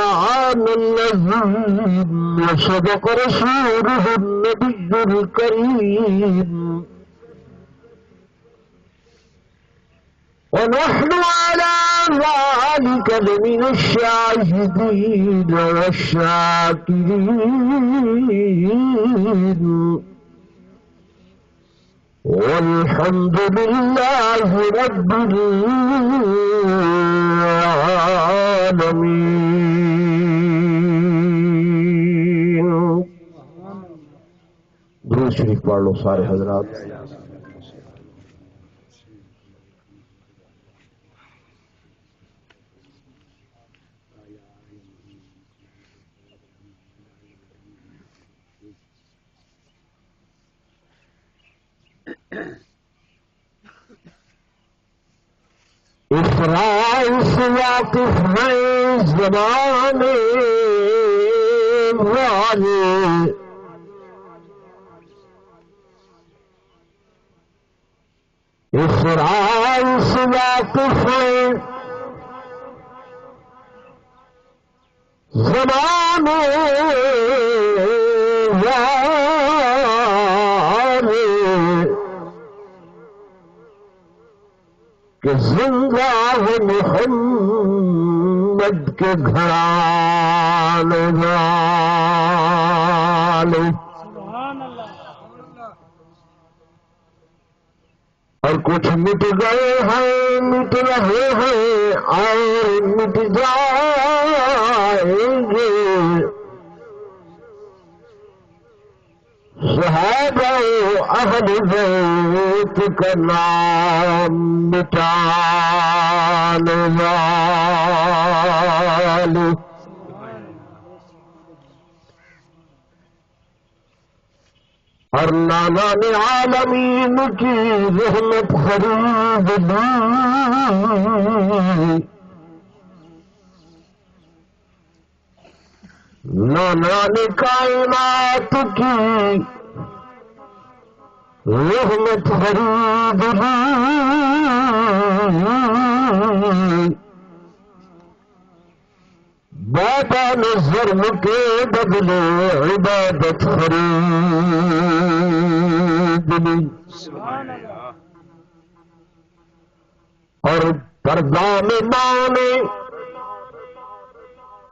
سبحان الذي وصدق رسوله النبي الكريم ونحن على ذلك لمن الشاهدين والشاكرين والحمد لله رب العالمين. درود شریف پڑھ لو سارے حضرات. اسرائیل واقف ہے زمانے والے، اسرائیل واقف ہے زمانے والے کہ زندہ ہے محمد کے گھرانے والے. اور کچھ مٹ گئے ہیں، مٹ رہے ہیں اور مٹ جائیں گے. صحابہ اہل بیت کا نام مٹانے والے. اور نانا نے عالمین کی رحمت خرید لی، نانا نے کائنات کی رحمت خرید لی. بابا نے ظلم کے بدلے عبادت خرید لی. اور پردہ میں ماں نے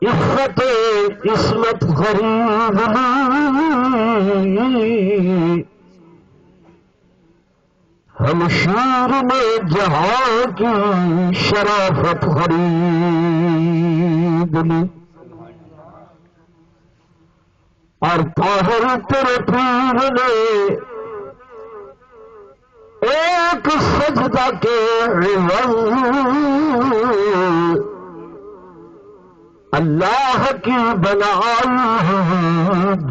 عفت عصمت خرید لی. ہم شیر میں جہاں کی شرافت خرید لی. اور طاہر تیرے پیر نے ایک سجدہ کے عوض اللہ کی بنائی ہے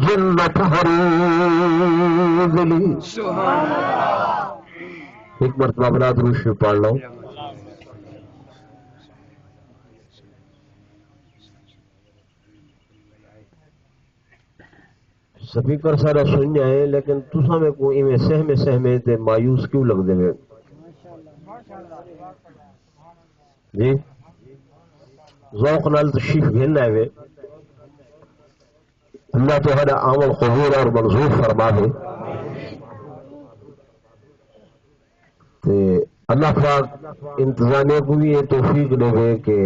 جنت خرید لی. ایک مرتبہ بنا درود شریف پڑھ لو. سپیکر سارا سن جائے لیکن تسا میں کو ایویں سہمے تے مایوس کیوں لگ دے وے جی؟ ذوق نال تشریف گھن آئے. اللہ تہاڈا عمل قبول اور منظور فرماوے. اللہ پاک انتظامیہ کو بھی یہ توفیق دے کہ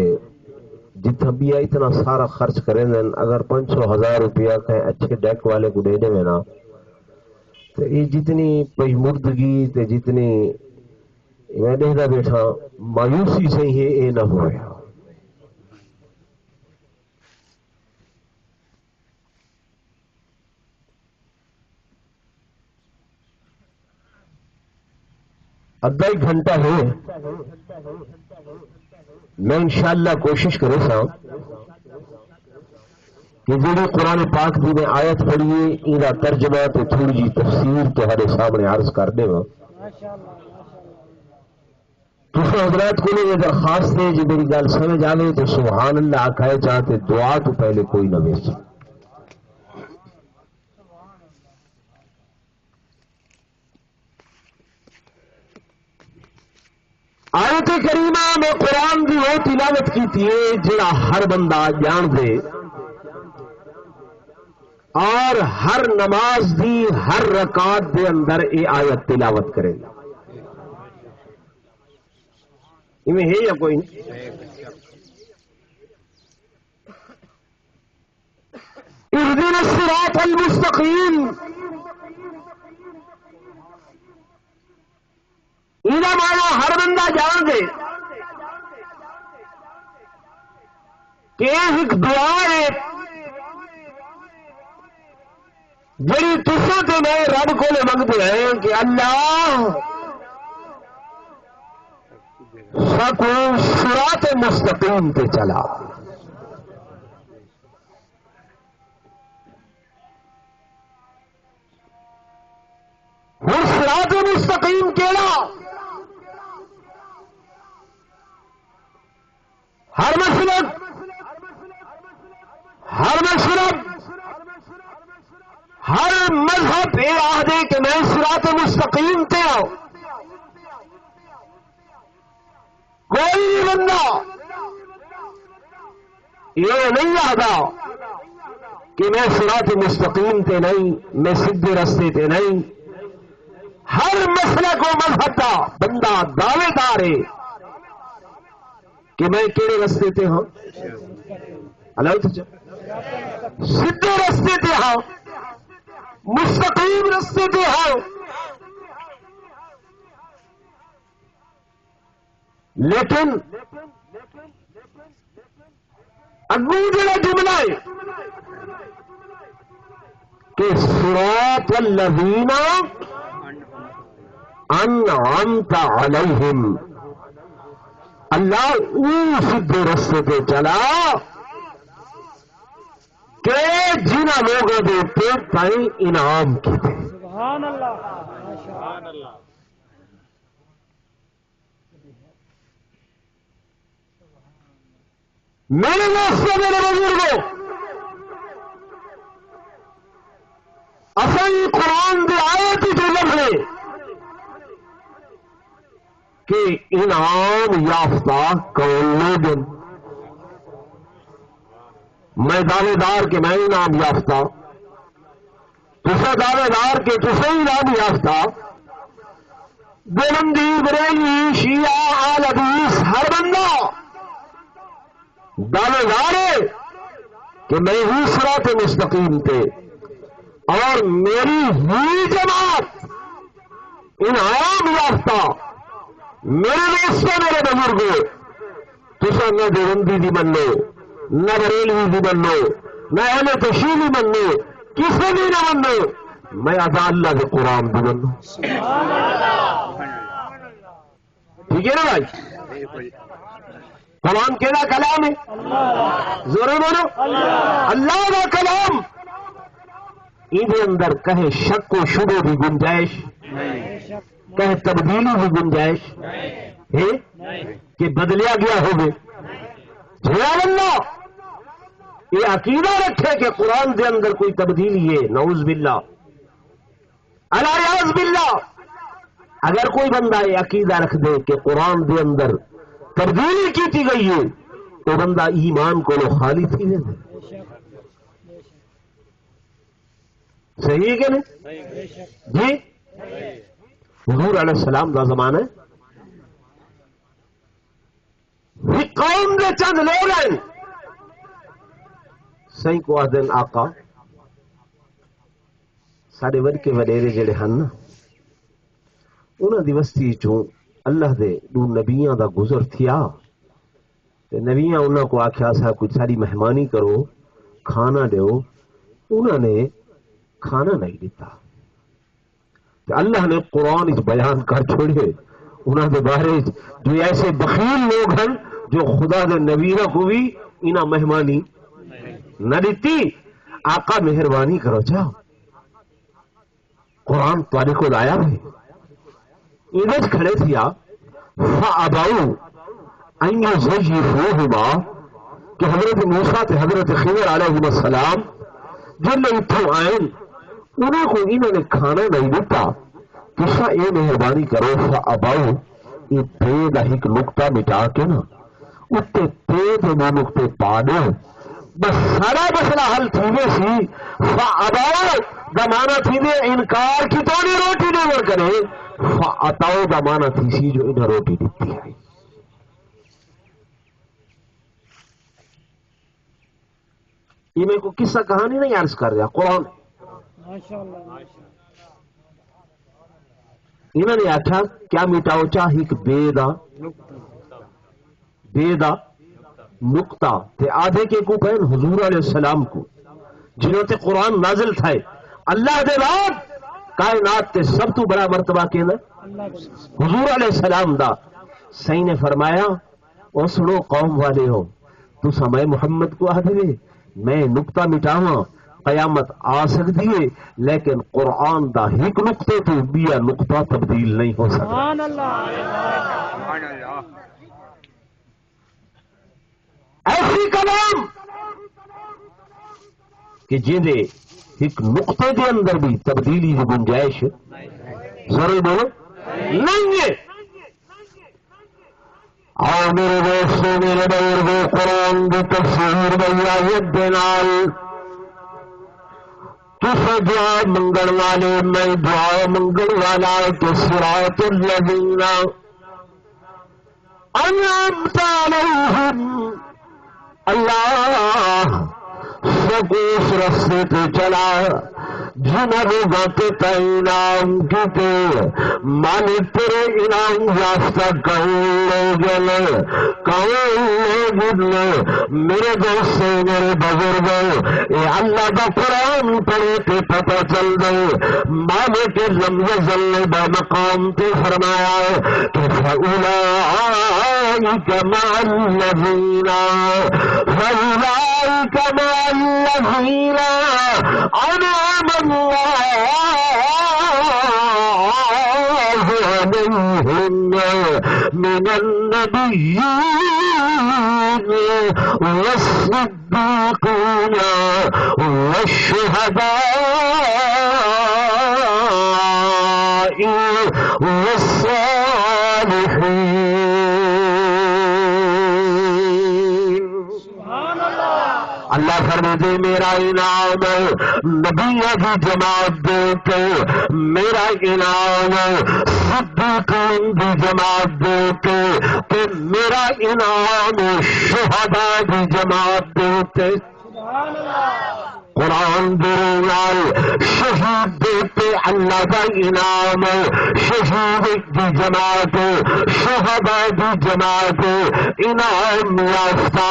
جتنا بھی اتنا سارا خرچ کریں دیں، اگر 500,000 روپیہ کہیں اچھے ڈیک والے کو دے دیں نا تو یہ جتنی پشمردگی تے جتنی میں دیکھتا بیٹھا مایوسی سے ہی یہ نہ ہوئے. آدھا ایک گھنٹہ ہے میں انشاءاللہ کوشش کرے سا کہ جڑی قرآن پاک دی میں آیت پڑھیے ان ترجمہ تے تھوڑی جی تفسیر تہاڈے سامنے عرض کر دے گا. تسے حضرات کو یہ درخواست ہے جی میری گل سمجھ آئے تو سبحان اللہ آکھائے چاہتے دعا تو پہلے کوئی نہ ویچ. آیت کریمہ میں قرآن کی وہ تلاوت کی تھی جڑا ہر بندہ جان دے اور ہر نماز دی ہر رکعت دے اندر یہ آیت تلاوت کرے گا. میں ہے یا کوئی نہیں؟ اهدنا الصراط المستقیم یہ مانا ہر بندہ جان دے کہ ایک دعا ہے جڑی تساں تے میں رب کو منگتے ہیں کہ اللہ سکو صراط مستقیم تے چلا. ہر صراط مستقیم کیڑا؟ ہر مسلک ہر مشرب ہر مذہب یہ آدھے کہ میں صراط مستقیم تے آؤ. کوئی بھی بندہ یہ نہیں آدھا کہ میں صراط مستقیم تے نہیں، میں سیدھے رستے تے نہیں. ہر مسلک و مذہب کا بندہ دعوے دار ہے کہ میں کہڑے رستے تے ہوں، اللہ سیدھے رستے تے ہوں، مستقیم رستے تے ہوں. لیکن اگوں جڑا جملہ ہے کہ صراط الذین انعمت علیہم، اللہ اون سیدھے رستے پہ چلا کہ جنہ لوگوں کے اوپر تائیں انعام کیتے. سبحان اللہ سبحان اللہ. میرے دوستوں میرے بزرگوں، اصل قرآن کی آیت ہی جو لفظ ہے کہ انعام یافتہ کون لوگ، میں دعوے دار کہ میں انعام یافتہ، تسا دعوے دار کہ تسا انعام یافتہ، دیوبندی بریلوی شیعہ اہل حدیث ہر بندہ دعوے دار ہے کہ میں ہی صراط مستقیم تے اور میری ہی جماعت انعام یافتہ. میرے دوستوں میرے بزرگوں، تسا نہ دیوبندی دی منو، نہ بریلوی دی منو، نہ اہل تشیعی منو، کسی بھی نہ منو، میں ادا اللہ کے قرآن دی منو. ٹھیک ہے نا بھائی؟ قرآن کہنا کلام ہے، ضرور بولو اللہ کا کلام. ان اندر کہیں شک و شبہ کی گنجائش، کہیں تبدیلی کی گنجائش ہے کہ بدلیا گیا ہوگی. جڑا بندہ یہ عقیدہ رکھے کہ قرآن کے اندر کوئی تبدیلی ہے، نعوذ باللہ الیاذ باللہ، اگر کوئی بندہ یہ عقیدہ رکھ دے کہ قرآن کے اندر تبدیلی کی گئی ہے تو بندہ ایمان کو لو خالی تھی دے. صحیح ہے کہ نہیں جی؟ حضور علیہ السلام کا زمانہ ہے، قوم کے چند لوگ ہیں سی کو آدن آقا سارے وڈکے وڈیرے جڑے ہیں نا انہاں دی وسطی چوں اللہ دے دو نبیاں دا گزر تھیا تے نبیاں انہاں کو آکھیا سا کچھ ساری مہمانی کرو، کھانا دیو. انہاں نے کھانا نہیں دیتا. اللہ نے قرآن اس بیان کر چھوڑے انہوں کے بارے جو ایسے بخیل لوگ ہیں جو خدا دے نبیوں کو بھی انہاں مہمانی نہ دیتی. آقا مہربانی کرو چاہو قرآن تاریخ کو لایا ہے انہیں کھڑے تھیا فَأَبَوْا أَنْ يُزَيِّفُوهُمَا کہ حضرت موسیٰ تے حضرت خضر علیہ السلام جن اتھو آئیں انہوں کو انہوں نے کھانا نہیں دیتا. کسا اے مہربانی کرو فَأَبَوْا یہ تے دا ایک نقطہ مٹا کے نا اتنے تے دے دو نقطے پا دو بس سارا مسئلہ حل تھیوے سی فَأَبَوْا زمانہ تھیوے انکار کی تو نہیں روٹی نہیں کرے فَأَتَوْا زمانہ تھی سی جو انہیں روٹی دیتی ہے. یہ میں کو قصہ کہانی نہیں عرض کر رہا قرآن انہوں نے آخیا کیا مٹاؤ چاہ ایک بے دا نقطہ تے آدھے کے کو کہیں حضور علیہ السلام کو جنہوں تے قرآن نازل تھا اللہ دے بعد کائنات تے سب تو بڑا مرتبہ کے نا حضور علیہ السلام دا. صحیح نے فرمایا او سنو قوم والے ہو تو سمے محمد کو آدھے میں نقطہ مٹاواں قیامت آ سکتی ہے لیکن قرآن دا ایک نقطے تو بیا نقطہ تبدیل نہیں ہو سکتا. ایسی کلام کہ جنہیں ایک نقطے کے اندر بھی تبدیلی کی گنجائش ضرور بولو نہیں ہے. آؤ میرے دوستوں میرے بزرگوں قرآن کی تفسیر بیایت دینال تسے دعا منگن والے میں دعا منگن والا کہ صراط الذین انعمت علیہم اللہ سگوس رستے پہ چلا جنہوں لوگوں کے انعام کیتے مالک تیرے انعام یافتہ کون لوگ میرے دوستوں میرے بزرگوں اے اللہ کا قرآن پڑھے کے پتہ چل گئے مالک لم یزل بمقام تے فرمایا کہ فَأُولَٰئِكَ مَعَ الَّذِينَ أَنْعَمَ من النبيين والصديقين والشهداء والصالحين. اللہ فرماتے میرا انعام نبیوں کی جماعت دے کے میرا انعام صدیقین کی جماعت دے کے میرا انعام شہداء کی جماعت دے کے. قرآن درنال شہید دیتے اللہ کا انعام شہید کی جماعت شہداء کی جماعت انعام یافتہ.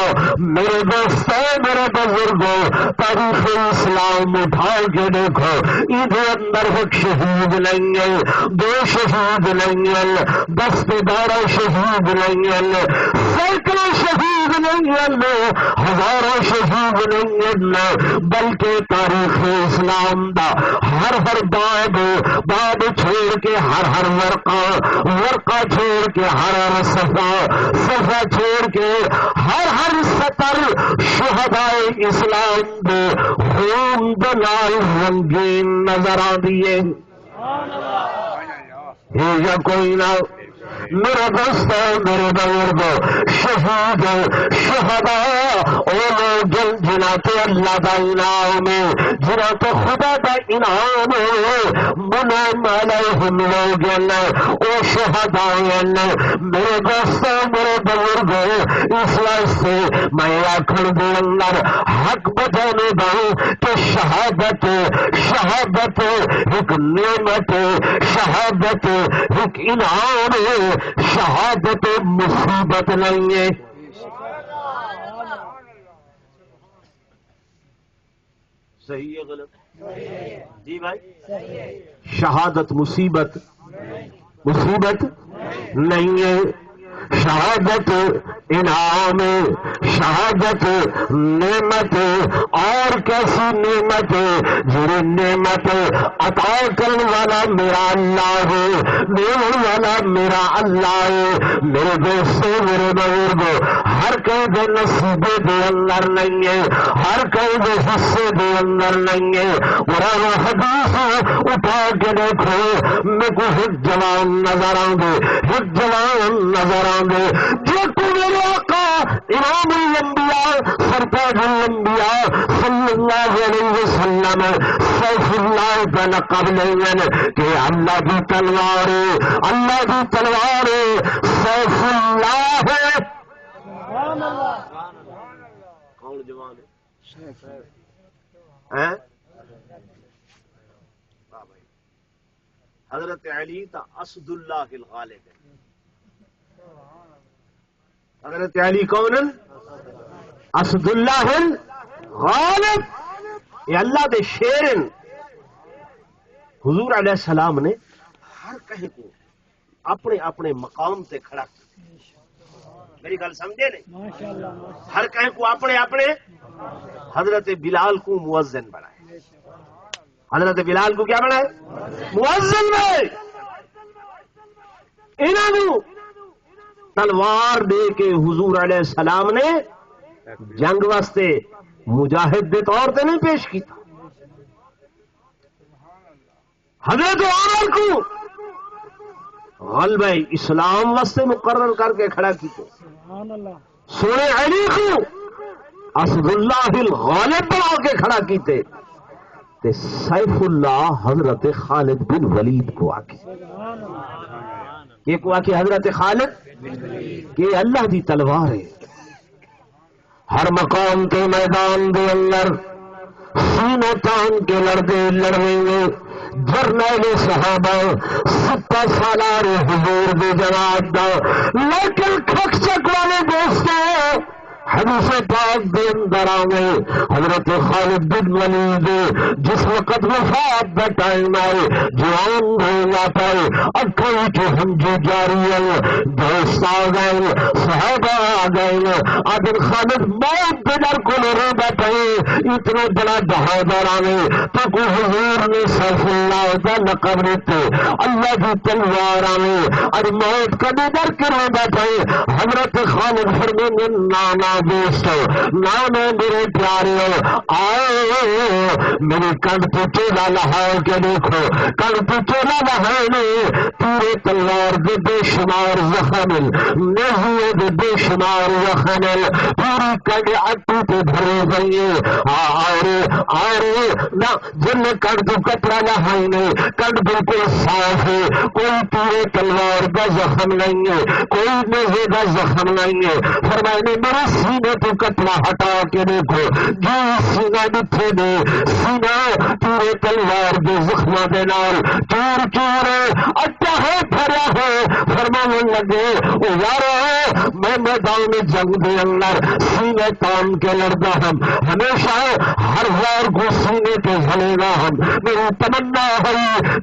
میرے دوستوں میرے بزرگوں تاریخ اسلام اٹھا کے دیکھو ادھر اندر ایک شہید نہیں ہے دو شہید نہیں ہے 10-12 شہید نہیں ہے سینکڑوں شہید نہیں ہے ہزاروں شہید نہیں ہے بلکہ تاریخ اسلام دا ہر باب چھوڑ کے ہر ورقہ چھوڑ کے ہر صفحہ چھوڑ کے ہر سطر شہداء اسلام دے خون دلال رنگین نظر آندیے یا کوئی نہ. میرے دوستو میرے بزرگو شہید شہداء او لوگ جنہاں تے اللہ دا انعام جنہاں تے خدا دا انعام منعم علیہم لوگ او شہداء. میرے دوستو میرے بزرگو اس واسطے میں آکھن دے اندر حق بجانے دوں کہ شہادت ایک نعمت شہادت ایک انعام شہادت مصیبت نہیں ہے. صحیح ہے غلط جی بھائی شہادت مصیبت نہیں ہے. شہادت انعام شہادت نعمت اور کیسی نعمت جی نعمت عطا کرنے والا میرا اللہ ہے دینے والا میرا اللہ ہے. میرے دوستوں میرے بزرگوں ہر کہیں دے نصیبے دے اندر نہیں ہے، ہر کہیں دے حصے دے اندر نہیں ہے۔ قرآن و حدیث اٹھا کے دیکھو، میں کو ایک جوان نظر آؤں گے، ایک جوان نظر آؤں گے جو کو میرے آقا امام الانبیاء سرتاج الانبیاء صلی اللہ علیہ وسلم سیف اللہ کا لقب لیں کہ اللہ کی تلوار ہے، اللہ کی تلوار ہے، سیف اللہ ہے۔ کون جوان ہے؟ حضرت علی تا اسد اللہ الغالب ہے۔ حضرت علی کون ہے؟ اسد اللہ الغالب، یہ اللہ دے شیر۔ حضور علیہ السلام نے ہر کہیں کو اپنے اپنے مقام تے کھڑا کیا، میری گل سمجھے نہیں؟ ہر کہیں کو اپنے اپنے، حضرت بلال کو مؤذن بنائے، حضرت بلال کو کیا بنائے؟ مؤذن بنائے۔ انہوں تلوار دے کے حضور علیہ السلام نے جنگ واسطے مجاہد دے طور تے نہیں پیش کیتا، حضرت عمر کو غلبہ اسلام واسطے مقرر کر کے کھڑا کیتے، سونے علی کو اسد اللہ الغالب بنا کے کھڑا کیتے، تے سیف اللہ حضرت خالد بن ولید کو آکے، یہ کو آکے حضرت خالد کہ اللہ دی تلوار ہے۔ ہر مقام کے میدان دے اندر سینہ تان کے لڑتے لڑیں گے جرنیل صحابہ 70 سالار حضور دے جناب دا، لیکن کھک چک والے دوستوں حدیث پاک دے اندر آئے حضرت خالد بن ولید جس وقت وفات دا ٹائم آئے جوان بھولا پائے اکھاں کے ہنجو جاری ہے، دوست آ گئے، صحابہ آ گئے، آدم خالد موت بدر کو رو بیٹھے، اتنا بڑا بہادر آنے تو کو حضور نے سیف اللہ کا لقب دیتے، اللہ کی تلوار آنے اور موت کا بدر کے رو بیٹھے۔ حضرت خالد فرمانے نانا دوستو، نانا میرے پیارے آؤ میرے کنڈ پہ چولا لہاؤ کے دیکھو، کنڈ پہ چولا لہانے پورے تلوار دے بے شمار زخم، نہیں دے بے شمار زخم، پوری کنڈ اٹو پہ بھرے گئی اور نہ جن کنڈ تو کترا لہانے، کنڈ بالکل صاف ہے، کوئی پورے تلوار کا زخم نہیں ہے، کوئی نہیں کا زخم نہیں ہے۔ فرمائے میرے سینے تو کترا ہٹا کے دیکھو، جو سینہ دکھے دے سینہ پورے تلوار دے زخمہ دے نال چور چور اٹا ہے بھرا ہے۔ فرمانے لگے او یارو میں میدان جنگ دے اندر سینے تان کے لڑتا ہم، ہمیشہ ہر وار کو سینے پہ جھلے گا ہم، میری تمنا ہے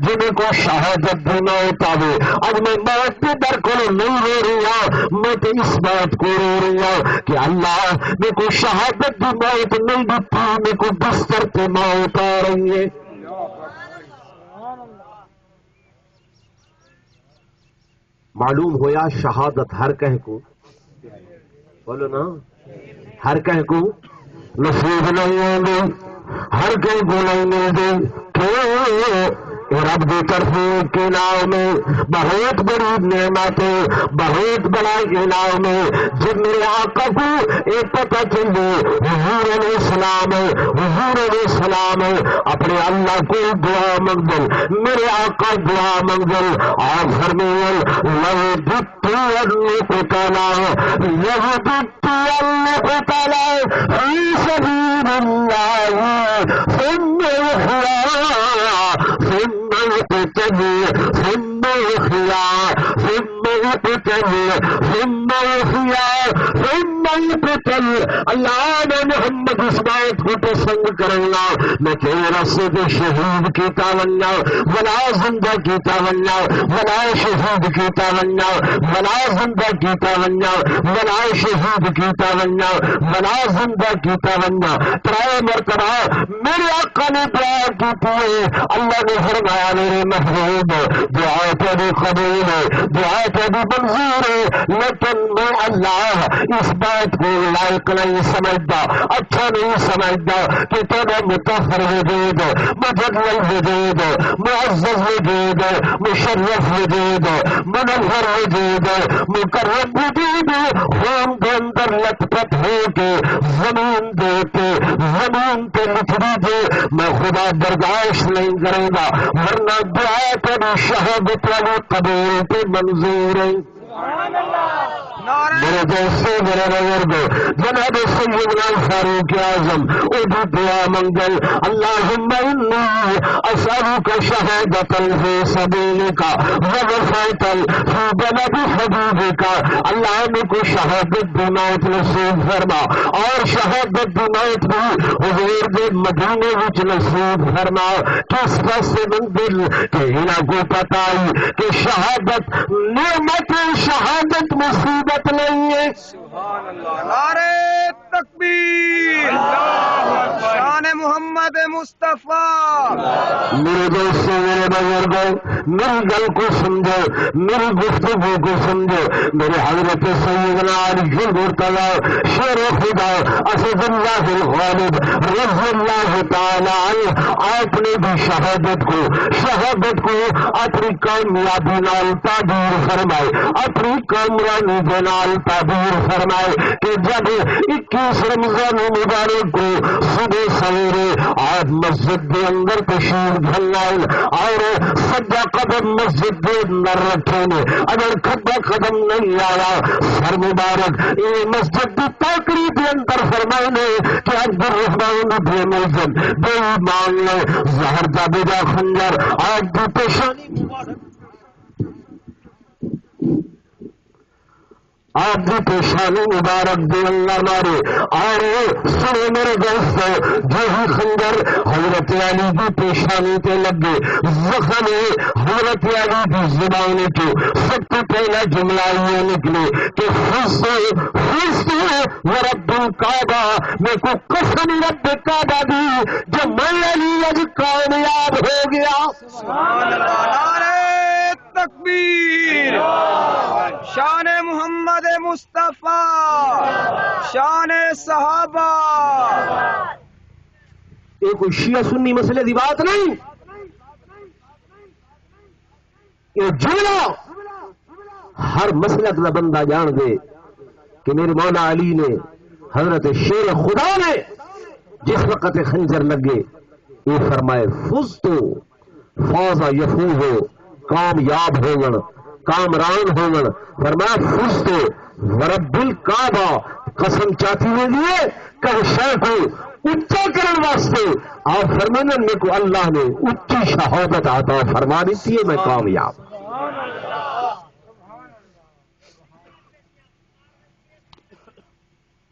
جنہیں کو شہادت دینا ہوتا ہے۔ اب میں موت کے در کو نہیں رو رہی ہوں، میں تو اس بات کو رو رہی ہوں کہ اللہ میں کو شہادت دی موت نہیں دیتی، میں کو بستر پہ موت آ رہی ہے۔ معلوم ہویا شہادت ہر کہیں کو، بولو نا، ہر کہیں کو نصیب نہیں ہوں گے، ہر کہیں کو نہیں مل گے، کیوں؟ رب کی طرف کے نام میں بہت بڑی نعمت ہے، بہت بڑا انعام ہے۔ جب میرے آقا کو ایک پتہ چلے حضور علیہ السلام ہے، حضور علیہ السلام ہے، اپنے اللہ کو دعا منگل، میرے آقا دعا منگل، اور فرمائیں لو دت القتلا لو دت القتلا فی سبیل اللہ ثم اللہ نے محمد اس بات کو پسند کرنا میں تیرا سے شہید کی تاونا ولا زندہ کی تاونا ولا شہید کی تاونا ولا زندہ کی تاونا ولا شہید کی تاونا ولا زندہ کی تاونا۔ ترائے مرتبہ میرے آقا نے دعا کی تھی، اللہ نے فرمایا میرے محبوب دعا تیری قبول ہے، دعا تیری بھی منظور ہے، لیکن میں اللہ اس بات کو لائق نہیں سمجھتا، اچھا نہیں سمجھتا کہ تیرا مطہر وجود، مجلل وجود، معزز وجود، مشرف وجود، منور وجود، مکرم وجود خون کے اندر لت پت ہو کے زمین دے کے زمین پہ لکھ دیجیے، میں خدا برداشت نہیں کروں گا، ورنہ دعا تیری شہادت والی قبول پہ منظور ہے۔ میرے دوستوں، میرے بزرگ، جناب سیدنا فاروق اعظم وہ بھی دعا منگل، اللہم انی اسألک شہادۃ فی سبیلک ووفاۃ فی بلد حبیبک، اللہ نے کو شہادت دی موت نصیب فرما، اور شہادت دی موت بھی حضور دے مدینے وچ نصیب فرما۔ کس پاسے منزل کہ انہاں کو پتہ ہے کہ شہادت نعمت، شہادت مصیبت نہیں ہے۔ سبحان اللہ، نعرہ تکبیر، شان محمد مصطفیٰ۔ میرے دوستوں، میرے بزرگوں، میری گل کو سمجھو، میری گفتگو کو سمجھو، میرے حضرت سیدنا علی المرتضیٰ شیر خدا اسد اللہ الغالب رضی اللہ تعالی عنہ، آپ نے بھی شہادت کو اپنی کامیابی نال تعبیر فرمائے، اپنی کامرانی کے نال تعبیر فرمائے کہ جب 21 رمضان مبارک کو صبح سویرے آپ مسجد کے اندر تشریف دھلائیں اور سجا قدم مسجد کے اندر رکھیں، اگر کھبا قدم نہیں آیا سر مبارک یہ مسجد کی ٹاکری کے اندر فرمانے کہ عبد الرحمن بن ملزم بے ایمان نے زہر کا بیجا خنجر آپ کی پیشانی مبارک آپ کی پیشانی مبارک دے اللہ مارے، اور سنے میرے دوست جو ہی خنجر حضرت علی کی پیشانی تے لگے، زخم حضرت علی کی زبان تو سب سے پہلا جملہ یہ نکلے کہ فزت ورب الکعبہ، میں کو قسم رب کعبہ دی جو میں علی اج کامیاب ہو گیا۔ سبحان اللہ، نعرہ تکبیر، شان محمد مصطفیٰ، شان صحابہ۔ یہ کوئی شیعہ سنی مسئلے کی بات نہیں، یہ جملہ ہر مسلک کا بندہ جان دے کہ میرے مولا علی نے، حضرت شیر خدا نے جس وقت خنجر لگے یہ فرمائے فزتو فوز یفوز، کامیاب ہوگن، کامران ہوگن، فرمایا فزتو ورب الکعبہ، قسم چاہتی ہوئے لیے کہ شے کو اچھا کرنے واسطے آپ فرمانے میں کو اللہ نے اچھی شہادت عطا فرما دیتی ہے، میں کامیاب۔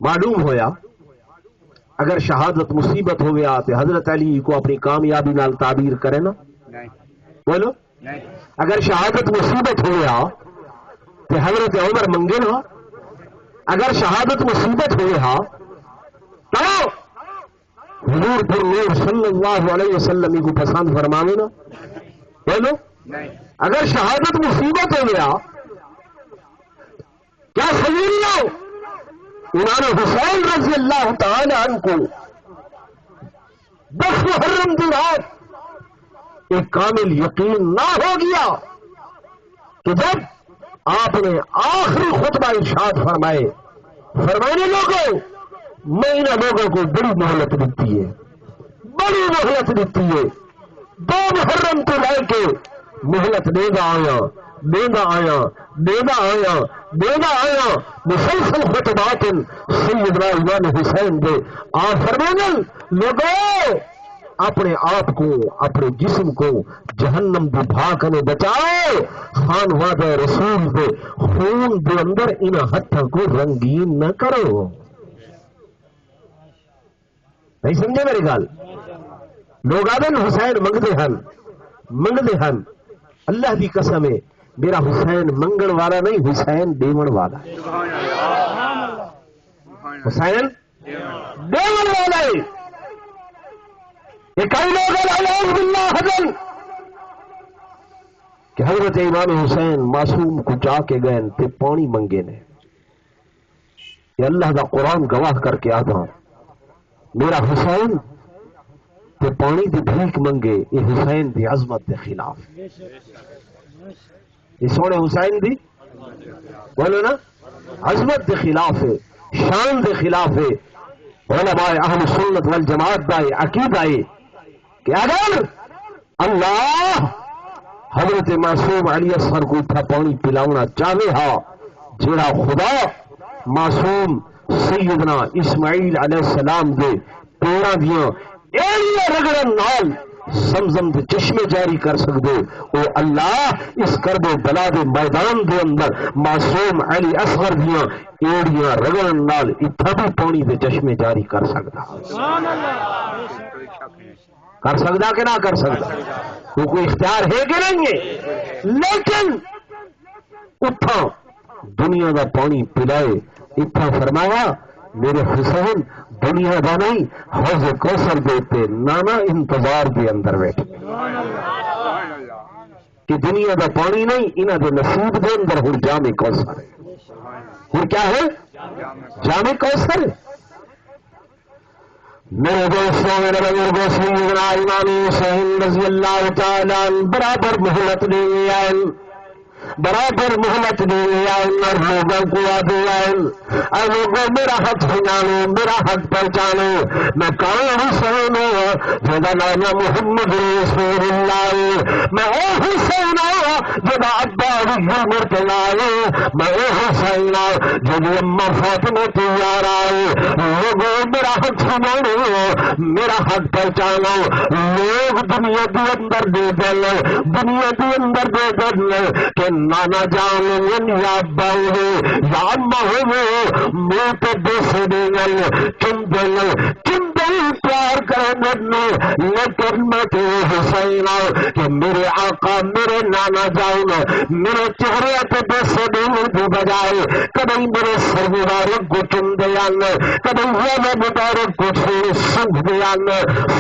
معلوم ہویا اگر شہادت مصیبت ہو گیا تو حضرت علی کو اپنی کامیابی نال تعبیر کرے نا، بولو، اگر شہادت مصیبت ہو گیا تو حضرت عمر منگے نا، اگر شہادت مصیبت ہو گیا تو حضور پر نور صلی اللہ علیہ وسلم کو پسند فرماوے نا، بولو، اگر شہادت مصیبت ہو گیا کیا سمجھ لو امام حسین رضی اللہ تعالی عنہ کو 10 محرم کی رات ایک کامل یقین نہ ہو گیا تو جب آپ نے آخری خطبہ ارشاد فرمائے، فرمانے لوگوں میں ان لوگوں کو بڑی مہلت دیتی ہے، بڑی مہلت دیتی ہے، 2 محرم تو لے کے مہلت دے گا آیا، دینا آیا مسلسل خطبات سیدنا امام حسین دے آپ فرمانے لوگوں اپنے آپ کو، اپنے جسم کو جہنم دی بھاک نے بچاؤ، خان وعدہ رسول دے خون دے اندر ان ہتھوں کو رنگین نہ کرو۔ نہیں سمجھے میری گل؟ لوگ آدھے حسین منگتے ہیں، اللہ کی قسم ہے میرا حسین منگن والا نہیں، حسین دیون والا ہے، حسین دیون والا ہے۔ یہ کئی لوگ العیاذ باللہ حضن کہ حضرت امام حسین معصوم کو جا کے گئے تے پانی منگے نے، کہ اللہ دا قرآن گواہ کر کے آدھا میرا حسین تے پانی دی بھیک منگے، یہ حسین دی عظمت دے خلاف، یہ سونے حسین دی بولو نا عظمت دے خلاف ہے، شان دے خلاف ہے۔ علماء اہل سنت والجماعت دا عقیدہ ہے کہ اگر اللہ حضرت معصوم علی اصغر کو تھا پانی پلاونا چاہے ہا، جڑا خدا معصوم سیدنا اسماعیل علیہ السلام دے پیڑاں دیاں ایڑیاں رگڑن نال زمزم دے چشمے جاری کر سکدے، او اللہ اس کرب و بلا دے میدان دے اندر معصوم علی اصغر دیاں ایڑیاں رگڑن نال اتھا بھی پانی دے چشمے جاری کر سکدا، کر سکدا کہ نہ کر سکدا؟ وہ کوئی اختیار ہے کہ نہیں ہے؟ لیکن اتھا دنیا دا پانی پلائے، اتھا فرمایا میرے حسین دنیا دا نہیں حوض کوثر دیتے نانا انتظار دے اندر بیٹھے، کہ دنیا دا پانی نہیں انہاں دے نصیب دے اندر ہن جام کوثر ہے، ہن کیا ہے؟ جام کوثر ہے۔ میرے دوستوں میرے بزرگوں سیدنا امام حسین رضی اللہ تعالیٰ برابر مہلت دے آئے، برابر محنت دے آئے اور لوگوں کو آدھے آئے اور لوگوں میرا حق پہچانو، میرا حق پہچانو، میں کون حسین ہوں جدا نام محمد رسول اللہ، میں او حسین ہوں جدا ابا علی مرتضی، میں او حسین ہوں جدا اما فاطمہ تیار آئے، لوگوں میرا حق پہچانو، میرا حق پہچانو۔ لوگ دنیا کے اندر دے دل، دنیا کے اندر دے دل کہ نانا جان یا ابا یا اما ہو منہ پہ دیسے دیں چم دل پیار کرنے، لیکن میں تو حسین کہ میرے آقا میرے نانا جان میرے چہرے پہ دیسے دینے کی بجائے کبھی میرے سر مبارک کو چم دیا، کبھی یہ مبارک کو سنگ دیا،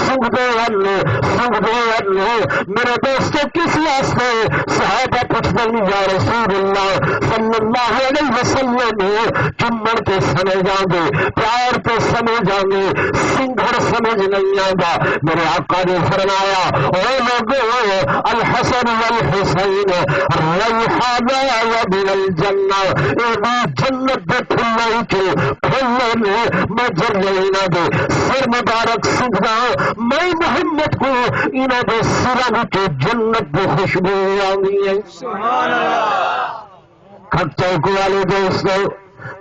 سنگ دیا میرے دوستوں کس واسطے؟ صحابہ پوچھتے یا رسول اللہ صلی اللہ علیہ وسلم چمن کے سمجھ جاندے، پیار کے سمجھ جاندے، سنگھڑ سمجھ نہیں آتا۔ میرے آقا نے فرمایا اے لوگو الحسن والحسین ریحان من الجنہ، اے جنت دے پھلائی کے پھلے میں میں جرنے نہ دے، سر مبارک سنگھنا میں محمد کو انہاں دے سراں کے جنت دی خوشبو آندی ہے۔ کھٹ چوک والے دوستو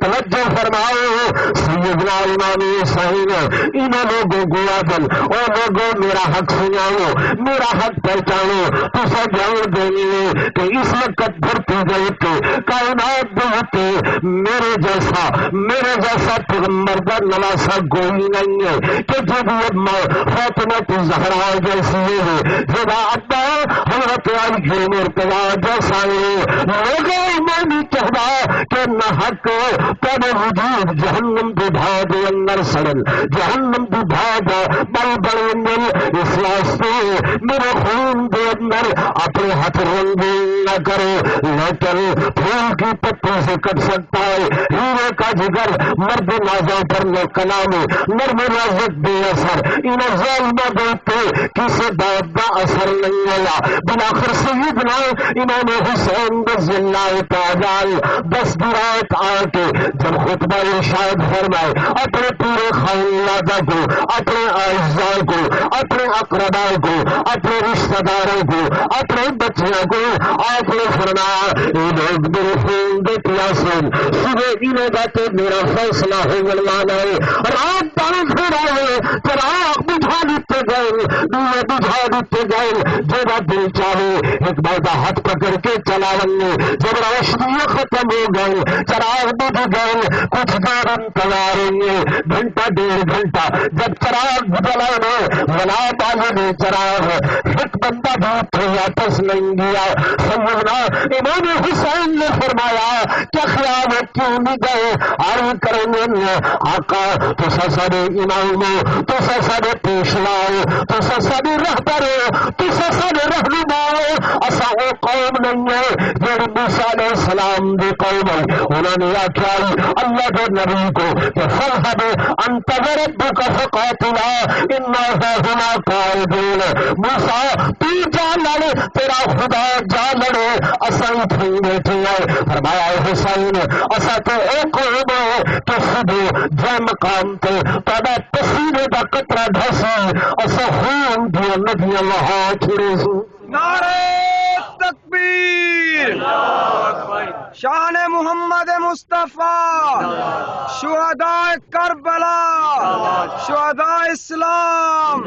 توجہ فرماؤ، سیدنا امام حسین انہوں لوگوں کو آدل او لوگوں میرا حق سناؤ، میرا حق پہچانو، تو سب جان دینی کہ اس وقت دھرتی گئے تھے کائنات دیتے میرے جیسا پیغمبر کا نواسا کوئی نہیں ہے کہ جب اما فاطمہ زہرا جیسی ہے، جب ابا حضرت علی مرتضی جیسا ہے، لوگوں میں نہیں چاہتا کہ نہ حق تیرے وجود جہنم دی بھاگ اندر سڑن، جہنم دی بھاگ بل بڑے مل، اس واسطے میرے خون دے اندر اپنے ہاتھ رنگی نہ کرو، لیکن پھول کی پتی سے کٹ سکتا ہے ہیرے کا جگر، مرد نازوں پر کلام نرم نازک بے اثر، ان ظالمہ دیتے کسی بات کا اثر نہیں ہوا۔ بلاخر سیدنا امام حسین رضی اللہ تعالی 10 رات آ کے جب خطبہ ارشاد فرمائے اپنے پورے خاندان کو، اپنے اعزاء کو، اپنے اقرباء کو، اپنے رشتہ داروں کو، اپنے بچوں کو آپ نے فرمایا اے لوگ میرے خون دے پیاسے صبح انہیں جاتے میرا فیصلہ ہونے والا ہے، رات پانی پھیرا ہے، چراغ بجھا دیتے گئے، دیے بجھا دیتے گئے، جب دل چاہے ایک بار ہاتھ پکڑ کے چلاونگے، جب روشنی ختم ہو گئی چراغ بجھ گئے، کچھ دیر انتظار ہوئے، گھنٹہ 1.5 گھنٹہ، جب چراغ جلانے ولا والے نے چراغ ایک بندہ بھی واپس نہیں گیا۔ سیدنا امام حسین نے فرمایا کیا خیال ہے کیوں نہیں گئے؟ عرض کریں آقا تو سارے امام ہو، تو سارے پیشوا ہو، تو سارے رہبر ہو، تو سارے رہنما ہو، اسا او قوم نہیں ہے جڑی موسیٰ علیہ السلام دی قوم ہے. انہوں نے آخیا اللہ کے نبی کو کہ فاذهب انت وربك فقاتلا انا هاهنا قاعدون. موسیٰ تو جا لڑ تیرا خدا جا لڑے اساں اتھے بیٹھے ہیں. فرمایا حسین اساں تے اے قوم ہے کہ صبح جے مقام تے تہاڈا پسینے دا قطرہ ڈھسی اساں خون دی ندیاں وہا چھڑے سو. نعرہ تکبیر شان محمد مصطفیٰ شہداء کربلا شہداء اسلام.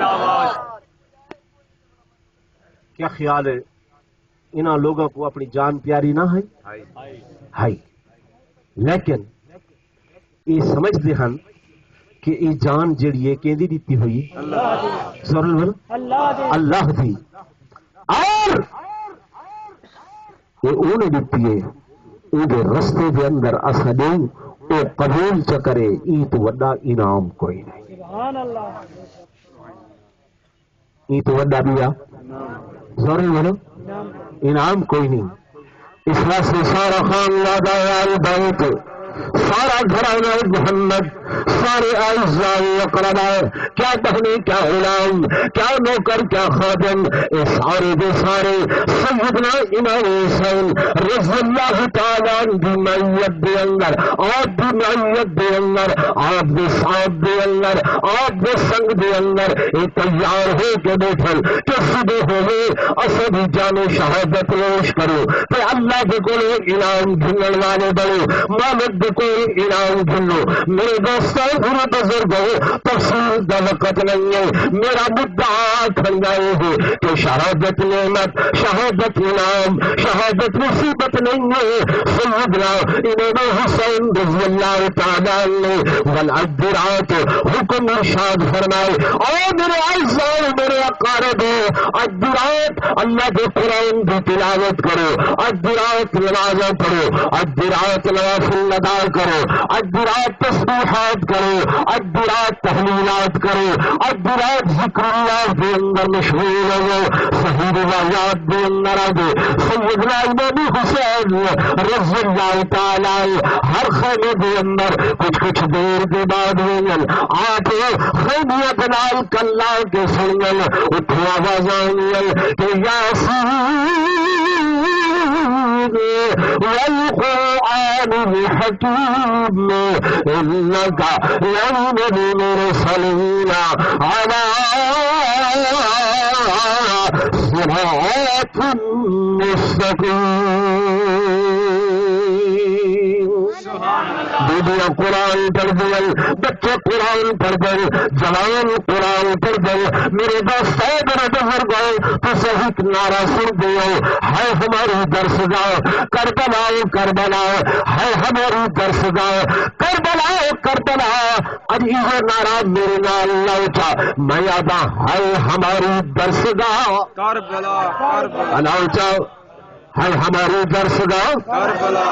کیا خیال ہے انہاں لوگوں کو اپنی جان پیاری نہ ہے؟ ہے لیکن یہ سمجھتے ہیں کہ یہ جان جڑی ہے کیندی دیتی ہوئی اللہ دی اور یہ انہیں دیتی ہے اندے رستے دے اندر اسا دیں او قبول چکرے ای تو وڈا انعام کوئی نہیں. سبحان اللہ. ای تو وڈا بیا زوری بولو انعام کوئی نہیں. اس واسطے سارا خاندان آل بیت سارا گھرانہ محمد سارے اعزاء اقرباء کیا بہنیں کیا غلام کیا نوکر کیا خادم اے سارے دے سارے سیدنا امام حسین رضی اللہ تعالیٰ عنہ معیت دے اندر آپ دی معیت دے اندر آپ دے ساتھ دے اندر آپ دے سنگ دے اندر اے تیار ہو کے بیٹھل کہ صبح ہوئے اسے بھی جان شہادت نوش کرو تے اللہ کے کولے انعام گھنن والے بڑو مالک دے کوئی انعام گھنو. میرے دوستوں پورے بزرگ ہو تفصیل دا وقت نہیں ہے. میرا مدعا کھنگائے ہے کہ شہادت نعمت شہادت انعام شہادت مصیبت نہیں ہے. سیدنا امام حسین رضی اللہ تعالیٰ نے والعدرات حکم ارشاد فرمائے اور میرے اعزاء میرے اقارب عدرات اللہ کے قرآن کی تلاوت کرو عدرات نمازیں پڑھو عدرات نوافل ادا کرو عدرات تسبیحات کرو عدرات تحلیلات کرو عدرات ذکر اللہ کے اندر مشغول ہو. صحیح روایات کے اندر آگے سیدنا امام حسین رضی اللہ تعالی ہر خیمے کے اندر کچھ دیر کے بعد ہوئن آپ خیمیہ بنال کلا کے سنگل اتھو آواز آئین کہ یاسین والقرآن الحکیم انکا لمن المرسلین علی صراط مستقیم. بیبیاں قرآن پڑھ دیں بچے قرآن پڑھ دیں جوان قرآن پڑھ دیں. میرے دوست میرے بزرگ تو صحیح نعرہ سن دو ہے ہماری درسگاہ کربلا کربلا ہے ہماری درسگاہ کربلا کربلا. اب یہ نعرہ میرے نال لاؤچا میں آدھا ہے ہماری درسگاہ کربلا کربلا لاؤچا ہے ہماری درسگاہ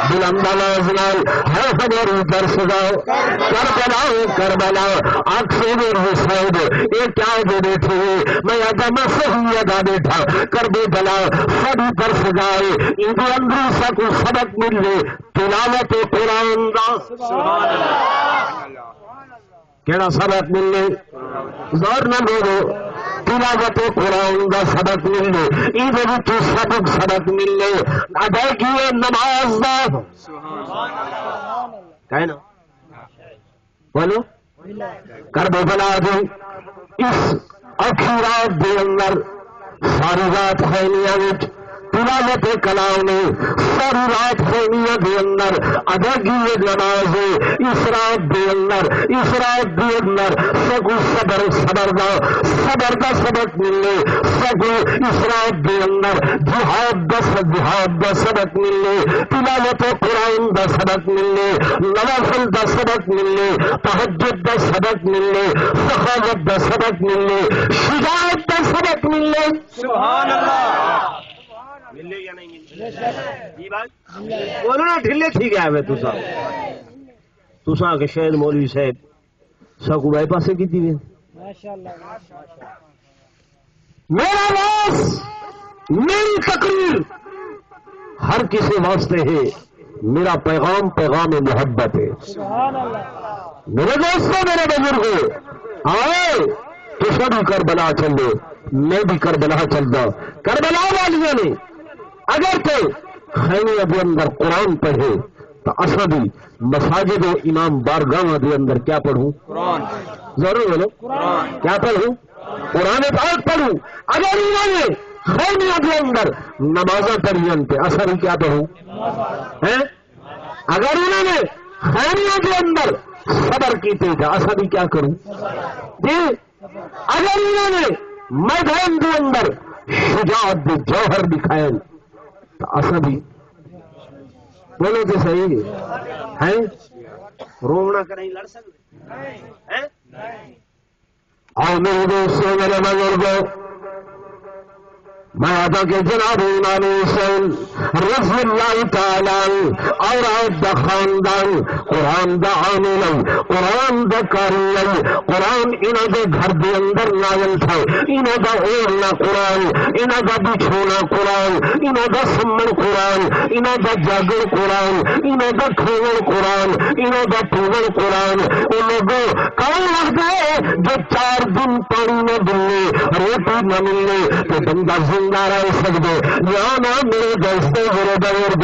بلند آواز نال ہے ہماری درسگاہ کربلا کربلا. اکثر حسین یہ کیا جو بیٹھے میں آدھا میں صحیح ادا بیٹھا کربلا ساری درسگاہ ان کے اندر سا کو سبق ملے تلاوت قرآن دا. کیڑا سبق ملے زور نہ بولو تلاوت قرآن دا سبق ملے یہ سبق ملے ادائیگی نماز دا کہنا بولو کربلا دی اس اخیرات دے اندر ساری رات خیمیاں تلاوت کلام نے ساری رات خیمیاں دے اندر ادائیگی نماز اس رات دے اندر سگو صبر دا سبق ملے سگو اس رات دے اندر جہاد دا سبق ملے تلاوت قرآن دا سبق ملے نوافل دا سبق ملے تہجد دا سبق ملے سخاوت دا سبق ملے شجاعت دا سبق ملے. سبحان اللہ. ملے یا نہیں ملے بولو نا ڈھلے تھی گیا میں تسا کے شاید مولوی صاحب سکو بائی پاسے کی تھی میرا واس میری تقریر ہر کسی واسطے ہے، میرا پیغام پیغام محبت ہے۔ سبحان اللہ میرے دوستوں میرے بزرگوں آئے تو سب کربلا چلے، میں بھی کربلا چلتا۔ کربلا والیاں نے اگر تو خیمے دے اندر قرآن پڑھے تو اصا بھی مساجد و امام بارگاہ دے اندر کیا پڑھوں؟ قرآن ضرور بولو کیا پڑھوں؟ قرآن پاک پڑھوں۔ اگر انہوں نے خیمے دے اندر نمازاں پڑھیں تو اصا بھی کیا پڑھوں؟ اگر انہوں نے خیمے دے اندر صبر کیتے تھے اصا بھی کیا کروں؟ جی اگر انہوں نے میدان کے اندر شجاعت دے جوہر دکھائے تو اصا بھی بولو تو صحیح ہے، رونا کریں لڑ سکتے اور میرے دوستوں میرے بزرگوں میں آتا کہ جناب امام حسین رضی اللہ تعالی اور دا خاندان قرآن دا عامل قرآن دا کاری قرآن انہوں دے گھر دے اندر نازل تھا، انہوں دا اوڑنا قرآن، انہوں دا بچھونا قرآن، انہوں دا سمن قرآن، انہوں دا جاگر قرآن، انہوں دا کھوڑ قرآن، انہوں دا پیڑ قرآن۔ انہوں کو کون لگتا ہے جو 4 دن پانی نہ ملنے روٹی نہ ملنے تو بندہ زندہ رہ سکتے یا نہ؟ میرے دوستوں میرے بزرگ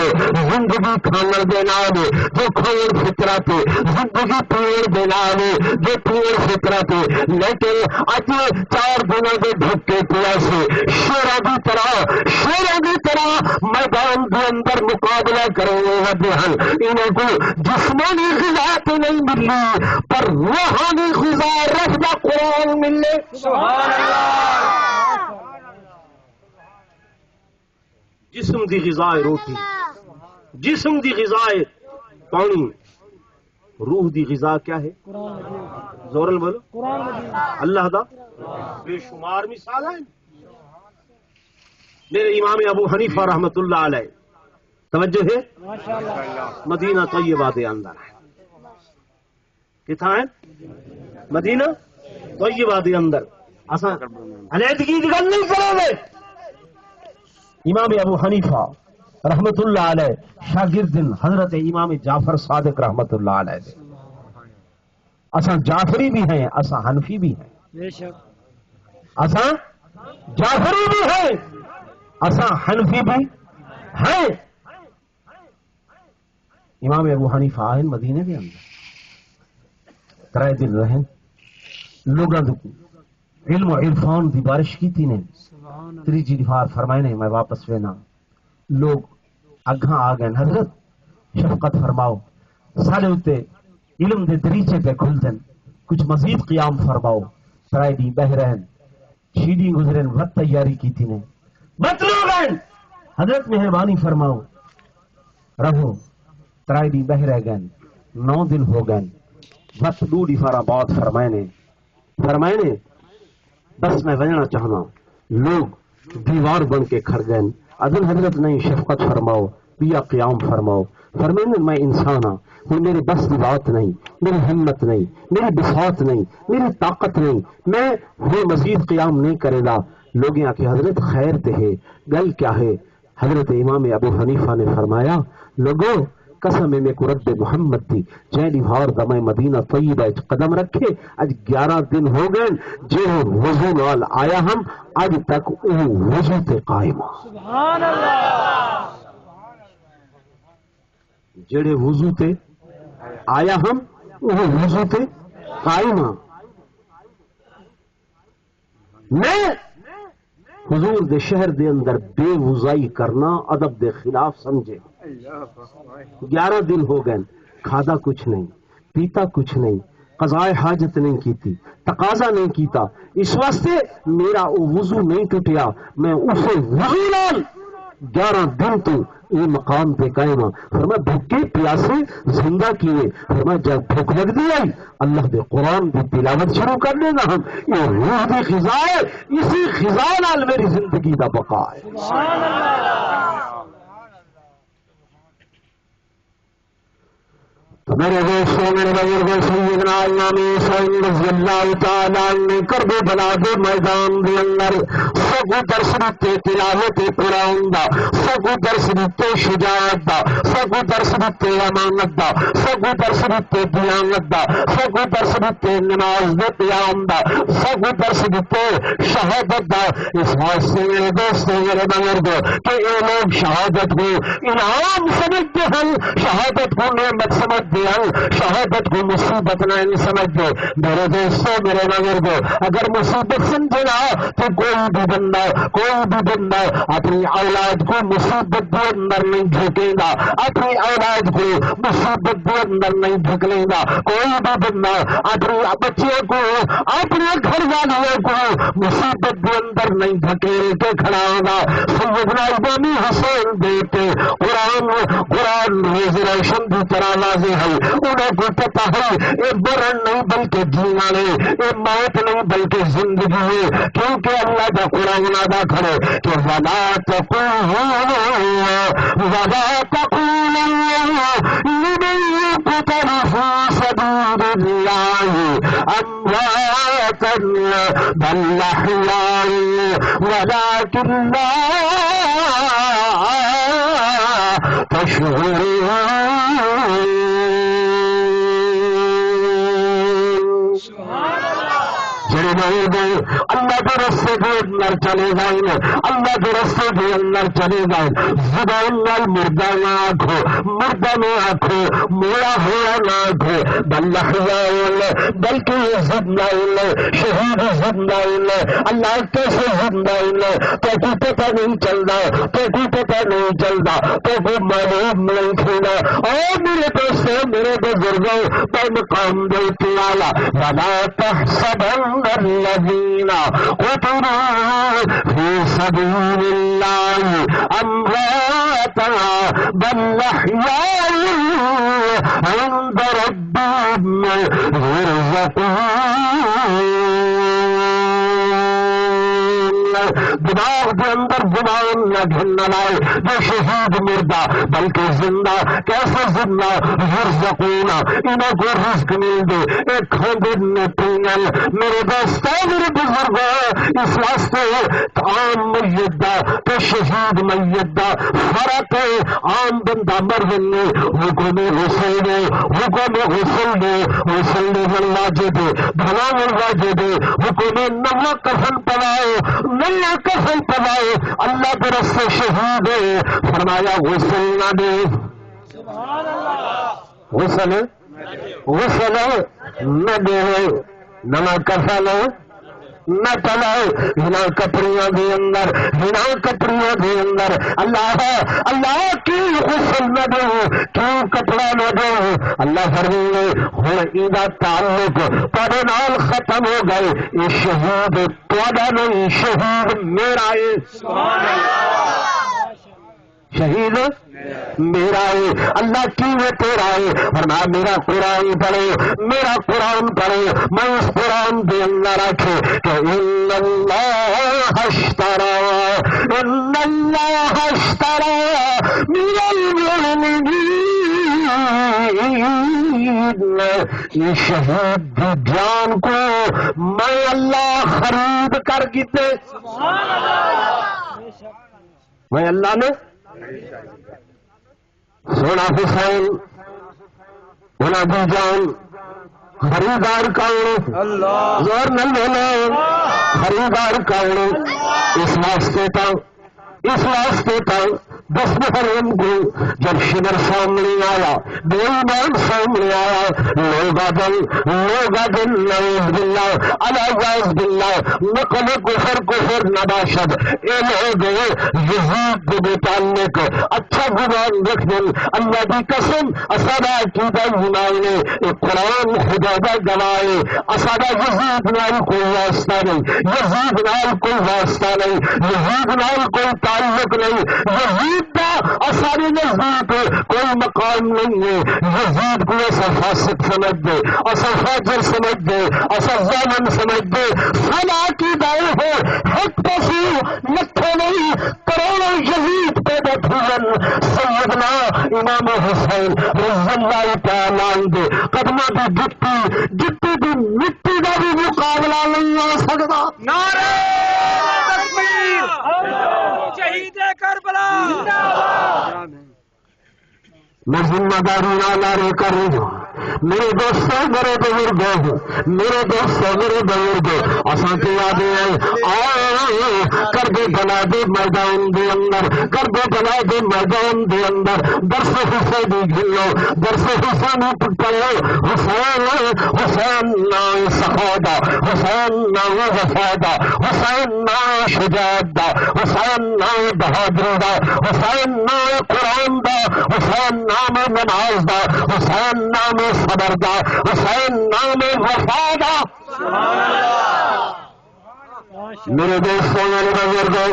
زندگی کھانا دینا دے جو کھانے فطرت زندگی پیڑ دینا دے جو پیڑ فطرت، لیکن اج 4 دنوں کے دھکے پیا سے شیروں کی طرح میدان کے اندر مقابلہ کرنے والے ہیں۔ انہوں کو جسمانی غذا تو نہیں ملی پر روحانی غذا رب دا قرآن ملے۔ سبحان اللہ جسم دی غذا روٹی، جسم دی غذا پانی، روح دی غذا کیا ہے؟ زورل بولو اللہ دا بے شمار مثال ہے۔ میرے امام ابو حنیفہ رحمت اللہ علیہ توجہ ہے مدینہ طیبہ دے اندر ہے، کتھا ہے؟ مدینہ طیبہ دے اندر۔ اساں علیحدگی دی گل نہیں کرو گے۔ امام ابو حنیفہ رحمت اللہ علیہ شاگرد حضرت امام جعفر صادق رحمت اللہ علیہ دے۔ اساں جعفری بھی ہیں، اساں حنفی بھی ہیں، بے شک اساں جعفری بھی ہیں، اساں حنفی بھی ہیں۔ امام ابو حنیفہ آئے مدینے کے اندر 3 دن رہن، لوگاں علم و عرفان دی بارش کی تھی نے، تیجی دفار فرمائے نے میں واپس وینا، لوگ اگاں آ گئے، حضرت شفقت فرماؤ سارے ہوتے علم دے دریچے پہ کھل دن، کچھ مزید قیام فرماؤ۔ 3 دن بہ رہن، شیڈی گزرن، وقت تیاری کی تھی نے، بت لوگ حضرت مہربانی فرماؤ رہو۔ 3 دن بہ رہ گئے، 9 دن ہو گئے، وقت 2 دفارہ بعد فرمائے نے بس میں وجنا چاہنا، لوگ دیوار بن کے کھڑ گئے، اذن حضرت نہیں شفقت فرماؤ، پیا قیام فرماؤ۔ فرمائے میں انسان ہوں، میرے بس کی بات نہیں، میری ہمت نہیں، میری بساط نہیں، میری طاقت نہیں، میں وہ مزید قیام نہیں کرے گا۔ لوگ آ کے حضرت خیر تے ہے گل کیا ہے؟ حضرت امام ابو حنیفہ نے فرمایا لوگوں قسم میں کو رب محمد دی جیلی ہار دمائے مدینہ طیبہ قدم رکھے اج 11 دن ہو گئے جو وضو نال آیا ہم اج تک او وضو تے قائم۔ سبحان اللہ جڑے وضو تے آیا ہم وہ وضو تے قائم۔ میں حضور دے شہر دے اندر بے وضائی کرنا ادب دے خلاف سمجھے۔ 11 دن ہو گئے، کھادا کچھ نہیں، پیتا کچھ نہیں، قضاء حاجت نہیں کیتی، تقاضا نہیں کیتا، اس واسطے میرا وہ وضو نہیں ٹوٹیا، میں اسے وضو نال 11 دن تو یہ مقام پہ قائم ہوں۔ فرمایا بھوکے پیاسے زندہ کیے، فرمایا جب بھوک لگ دی آئی اللہ دے قرآن دی تلاوت شروع کر دینا، ہم یہ روح دی غذا ہے، اسی غذا نال میری زندگی دا بقا ہے۔ سبحان اللہ میرے دوستوں میرے بزرگوں سیدنا امام حسین رضی اللہ تعالیٰ نے کربلا دے میدان دے اندر سگو درس دیتے تلاوت قرآن دا، سگو درس دیتے شجاعت دا، سگو درس دیتے امانت دا، سگو درس دیتے دیانت دا، سگو درس دیتے نماز دے قیام دا، سگو درس دیتے شہادت دا۔ اس واسطے میرے دوستوں میرے بزرگوں کہ یہ لوگ شہادت کو انعام سمجھتے ہیں، شہادت کو نعمت سمجھتے ہیں، شہادت کو مصیبت نہیں سمجھتے۔ میرے دوستوں میرے بزرگوں اگر مصیبت سمجھنا تو کوئی بھی بندہ اپنی اولاد کو مصیبت کے اندر نہیں جھکے گا، اپنی اولاد کو مصیبت کے اندر نہیں جھکلے گا، کوئی بھی بندہ اپنے بچے کو اپنے گھر والوں کو مصیبت کے اندر نہیں دھکیل کے کھڑا ہوگا۔ سیدنا امام حسین بیٹے قرآن ریزریشن کی طرح واضح ہے، انہیں کو پتا ہے یہ مرن نہیں بلکہ جینا ہے، یہ موت نہیں بلکہ زندگی ہے، کیونکہ اللہ کا قرآن ادا کرے کہ وَلَا تَقُولُوا لِمَن يُقْتَلُ فِي سَبِيلِ اللَّهِ أَمْوَاتًا بَلْ أَحْيَاءٌ وَلَكِنْ لَا تَشْعُرُونَ۔ اللہ کے رستے کے اندر چلے گئے، اللہ کے رستے کے اندر چلے گئے، زبان نال مردہ نہ آکھو، مردہ نہ آکھو، موڑا ہوا نہ آکھو، بل احیاء بلکہ زندہ شہید زندہ۔ اللہ کیسے زندہ تو کو پتہ نہیں چلتا، تو کو پتہ نہیں چلتا، تو کو معلوم نہیں تھوڑا۔ اور میرے دوستوں میرے بزرگوں پر مقام دیتے والا وَلَا تَحْسَبَنَّ الَّذِينَ قُتِلُوا فِي سَبِيلِ اللَّهِ أَمْوَاتًا بَلْ أَحْيَاءٌ عِندَ رَبِّهِمْ يُرْزَقُونَ۔ دماغ کے اندر زبان نہ گھننا لائے جو شہید مردہ بلکہ زندہ، کیسے زندہ؟ یرزقون انہوں کو رزق مل دے، ایک کھاندن میں پینل۔ میرے دوستوں میرے بزرگوں اس واسطے عام میت دا تو شہید میت دا فرق ہے۔ عام بندہ مرن نے حکم غسل دے، حکم غسل دے، غسل دے واجب دے، بھلا واجب دے، حکم نہ کفن پڑاؤ، نہ کفن پڑاؤ، اللہ کے رستے شہید ہے، فرمایا غسل نہ دے، غسل نہ دے، نہ کفن نہ چلاؤ، ہنا کپڑیاں دے اندر، ہنا کپڑیاں دے اندر۔ اللہ کی غسل نہ دو، کیوں کپڑا نہ دو؟ اللہ فرمائے ہن ایدا تعلق تہاڈے نال ختم ہو گئے، یہ شہید تہاڈا نہیں، شہید میرا ہے۔ سبحان اللہ، شہید میرا ہے، اللہ کی وہ تیرا ہے۔ فرمایا میرا قرآن پڑھو، میرا قرآن پڑھو، میں اس قرآن کے اندر رکھے کہ ان اللہ اشترى من المؤمنین، یہ شہید کی جان کو میں اللہ خرید کر کیتے، میں اللہ نے سونا حسین انہاں دی جان خریدار کون؟ زور نہ بولو، خریدار کون؟ اس واسطے تا 10 محرم کو جب شبر سامنے آیا، بے ایمان سامنے آیا، لوگ دل نعوذ باللہ علیہ باللہ نقل کفر نباشد، اے لوگ یزید کے متعلق اچھا گمان رکھ دیں۔ اللہ کی قسم اسادہ عقیدہ ایمان نے قرآن خدا دا گواہے، اسادہ یزید نال کوئی واسطہ نہیں، یزید نال کوئی واسطہ نہیں، یزید نال کوئی تعلق نہیں، یزید کا اسارے نزدیک کوئی مقام نہیں ہے۔ یزید کو ایسا فاسق سمجھ دے، ایسا فاجر سمجھ دے، ایسا ظالم سمجھ دے، فلا کی دائیں ہو حق پسی لکھے نہیں، کروڑوں یزید پیدا تھون۔ سیدنا امام حسین رضی اللہ تعالیٰ دی جتی دی مٹی کا بھی مقابلہ نہیں آ سکتا. نعرہ تکبیر. شہید کربلا. میں ذمہ داری نہ نعرے کر رہی ہوں. میرے دوستوں میرے بزرگوں میرے دوستوں میرے بزرگوں اساں تے آدے ہیں کربے بلا دے میدان دے اندر کربے بلا دے میدان دے اندر درس حسینی گھلو درس حسینی پڑھو. حسین حسین نام سخادہ حسین نام وفادہ حسین نام شجاعت دا حسین نام بہادری دا حسین نام قرآن دا حسین نام نماز دا حسین نام صبر دا حسین نام وفا دا. میرے دوستوں میرے بزرگوں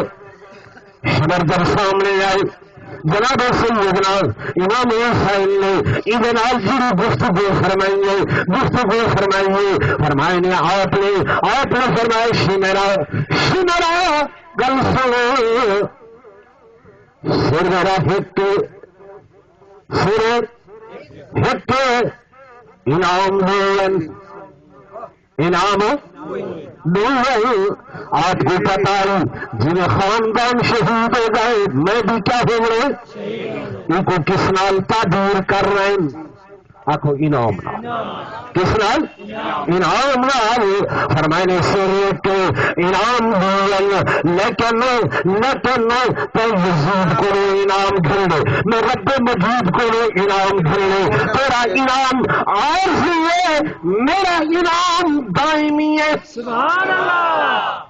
خبر جب سامنے آئی جناب سیدنا امام حسین نے ادھر جی گفتگو فرمائیے فرمائے نے آپ نے فرمائے شمرا گل سنو سر میرا ہٹ انعام آپ کو پتا ہے جنہیں خاندان شہید ہو گئے میں بھی کیا ہو رہے ان کو کس نال تعبیر کر رہے ہیں. آخو انعام کس نال انعام نال فرمائنے سے کہ انعام لیکن تو یزید کو انعام گھرنے میں رب مجید کو انعام گھرنے تیرا انعام عارضی ہے میرا انعام دائمی ہے. سبحان اللہ.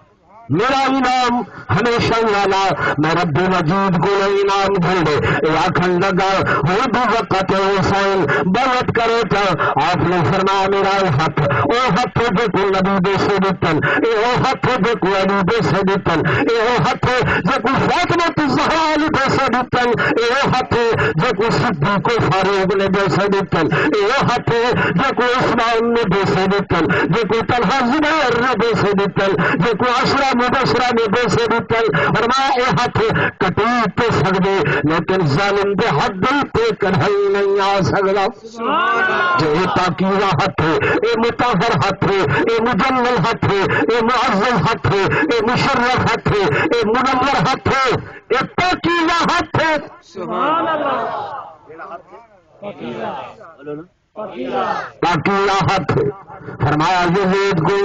میرا انعام ہمیشہ والا میں رب مجید کو انعام دے. آخر لگا وہ بھی وقت حسین بہت کرے تھا. آپ نے فرمایا میرا ہاتھ وہ ہاتھ جو کو نبی دے سے دیتن اے وہ ہاتھ جو کو علی دے سے دیتن اے وہ ہاتھ جو کو فاطمہ زہرا علی دے سے دیتن اے وہ ہاتھ جو کو صدیق فاروق نے دے سے دیتن اے وہ ہاتھ جو کو عثمان نے دے سے دیتن جو کو طلحہ زبیر نے دے سے دیتن جو کو عشرہ مبشرہ نے دے سے دیتن. فرمایا اے ہاتھ کٹی تے سکدے لیکن ظالم دے حد تے کڑھائی نہیں آ سکدا. اے پاکیزہ ہاتھ اے مطہر ہاتھ اے مجلل ہاتھ اے معزز ہاتھ اے مشرف ہاتھ اے منور ہاتھ اے پاکیزہ ہاتھ. سبحان اللہ. پاکیزہ ہاتھ. فرمایا یزید کو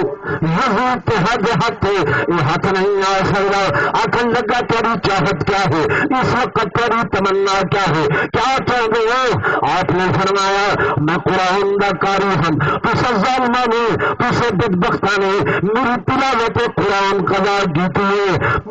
یزید پہ حد ہاتھ یہ ہاتھ نہیں آ سکتا. آخر لگا تیری چاہت کیا ہے اس وقت تیری تمنا کیا ہے کیا چاہتے ہو. آپ نے فرمایا میں قرآن دا قاری ہوں تسا ظالمہ نے تسا بدبختہ نے میری تلاوت قرآن قضا کیتی ہے.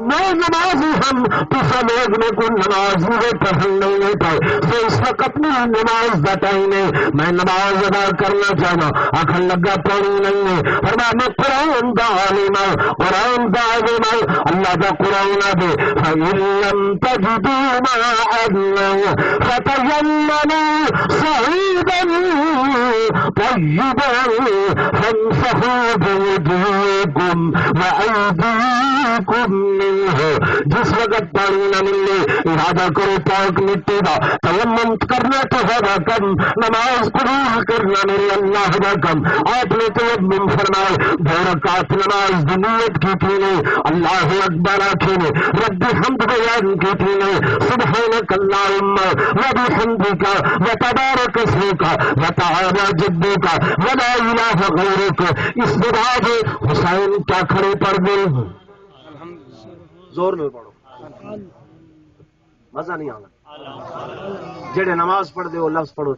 میں نمازی ہم تسا لوگ نے کو نماز نہیں پڑھن نہیں پائے تو اس وقت میری نماز دا ٹائم ہے میں نماز ادا کرنا چاہنا. آخر لگا پڑھی نہیں ہے. فرمایا میں قرآن دا عالم قرآن دا عالم اللہ دا قرآن دے. فَإِن لَّمْ تَجِدُوا مَاءً فَتَيَمَّمُوا صَعِيدًا طَيِّبًا فَامْسَحُوا بِوُجُوهِكُمْ وَأَيْدِيكُمْ مِنْهُ. جس وقت پانی نہ ملے ارادہ کرو پاک مٹی دا تیمم کرنا تو ہوگا کم نماز قبول کرنا میرے اللہ دا کم. آپ نے تیمم فرمائے 2 رکعت نماز دی نیت کی تھی نے اللہ اکبر آخی نے رب حمد بیان کی تھی نے سبحانک اللہم و بحمدک و تبارک اسمک و تعالی جدک و لا الہ غیرک. اس بعد حسین کیا کھڑے پڑھ گئے زور میں پڑھو مزہ نہیں آنا. جڑے نماز پڑھ دے وہ لفظ پڑھو.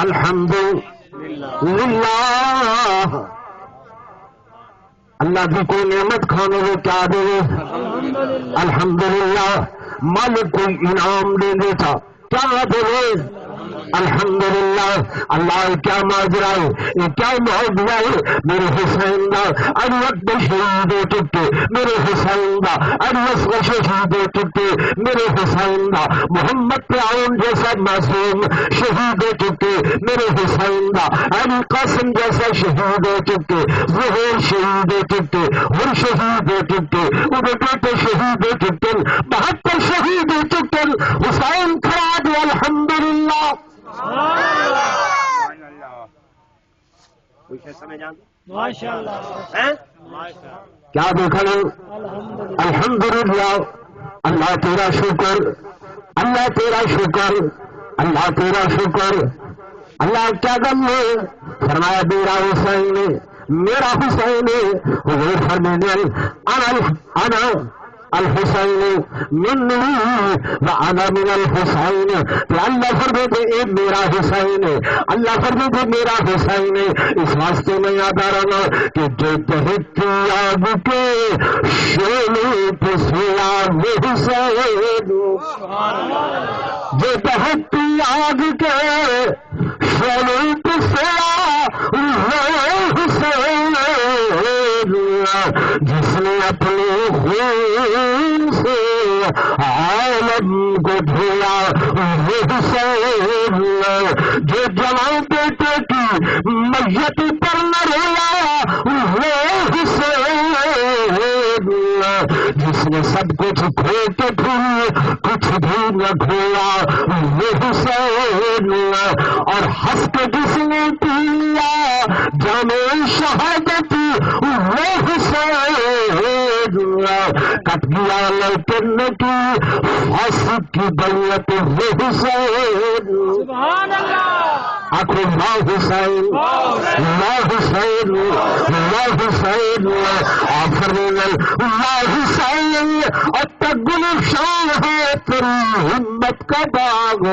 الحمدللہ اللہ کی کوئی نعمت کھانے وہ کیا دے. الحمدللہ مالک کوئی انعام دے دے تھا کیا دے. الحمدللہ اللہ کیا ماجرا ہے یہ کیا معجزہ ہے. میرے حسین دا اجوت شہید ہو چکے میرے حسین دا اجوت شہید ہو چکے میرے حسین دا محمد پیاؤن جیسا معصوم شہید ہو چکے میرے حسین دا علی قاسم جیسا شہید ہو چکے ظہور شہید ہو چکے ہر شہید ہو چکے ان بیٹے شہید ہو چکے 72 شہید ہو چکے. حسین کھڑا دے الحمدللہ سمجھ آ ماشاءاللہ کیا دیکھنا الحمدللہ اللہ تیرا شکر اللہ تیرا شکر اللہ تیرا شکر اللہ کیا گم ہے فرمایا میرا حسین میرا حسین حضور فرمانے انا الحسین منی وانا من الحسین تو اللہ فرماتے اے میرا حسین اللہ فرماتے میرا حسین اس واسطے میں یاد آ رہا کہ جو دہتی آگ کے شعلے پہ سویا وہ حسین جو دہتی آگ کے شعلے پہ سویا وہ حسین جس نے اپنے خون سے عالم کو دھویا وہ حسین جو جوان بیٹے کی میت پر نہ رویا وہ حسین جس نے سب کچھ کھو کے بھی کچھ بھی نہ کھویا وہ حسین اور ہنس کے جس نے پیا جام شہادت وہ حسین کٹ گیا لیکن کی فاسق کی بیعت وہ حسین سبحان اللہ آخر اللہ حسین اللہ حسین اللہ حسین آخر اللہ حسین اب تک گلشان ہے تیری ہمت کا باغ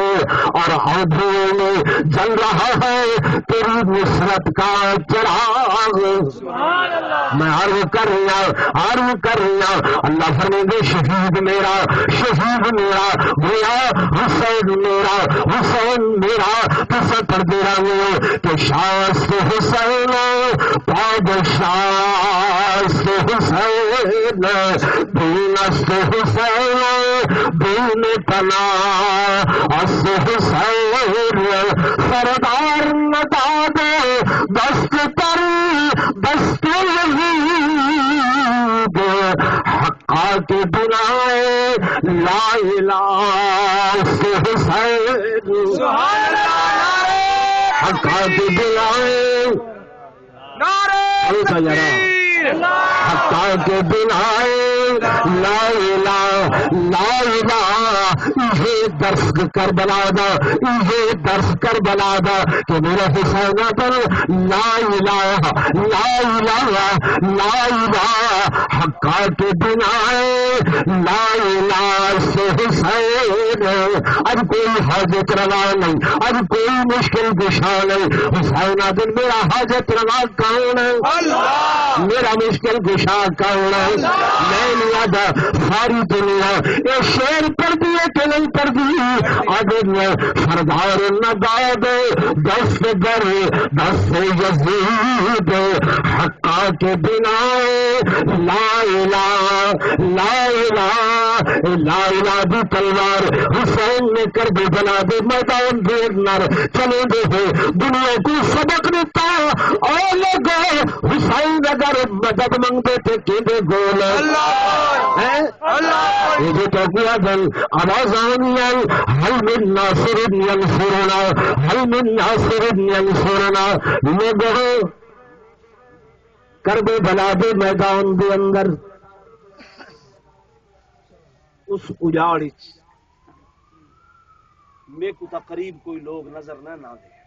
اور آدھوں میں جل رہا ہے تیری نصرت کا چراغ سبحان اللہ میں عرض کر رہا اللہ فرمائے شہید میرا گویا حسین میرا پسند کر دے رہا ہوں کہ شاست حسین پادشاست حسین دینست حسین دین پناہ است حسین سردار ندا دے دست تر دست حقا کے بنا لا الہ سے حسین سبحان اللہ حقا کے بنا نعرہ تکبیر حقا کے بنا لا الہ یہ درس کربلا دا یہ درس کربلا دا کہ میرا حسین پر لا الہ حقا کے بنا لا الہ سے حسین اب کوئی حاجت روا نہیں اب کوئی مشکل گشا نہیں حسین دن میرا حاجت روا کون ہے اللہ میرا مشکل گشا کون ہے میں نہیں آدھا ساری دنیا یہ شیر پڑھ دیے کہ نہیں پڑھ دی آدھے سردار نداد دست در دست یزید حقا کے بنا لا الہ بھی تلوار حسین نے کر دے بنا دے میدان دیر نر چلے دے ہو دنیا کو سبق دیتا اور لوگوں حسین اگر مدد منگتے تھے کہ دے گول یہ جو کیا دل آواز آنی حل من ناصر ینصرنا حل من ناصر ینصرنا لوگوں کر دے بلا دے میدان دے اندر اس اجاڑ میں کو تقریب کوئی لوگ نظر نہ دے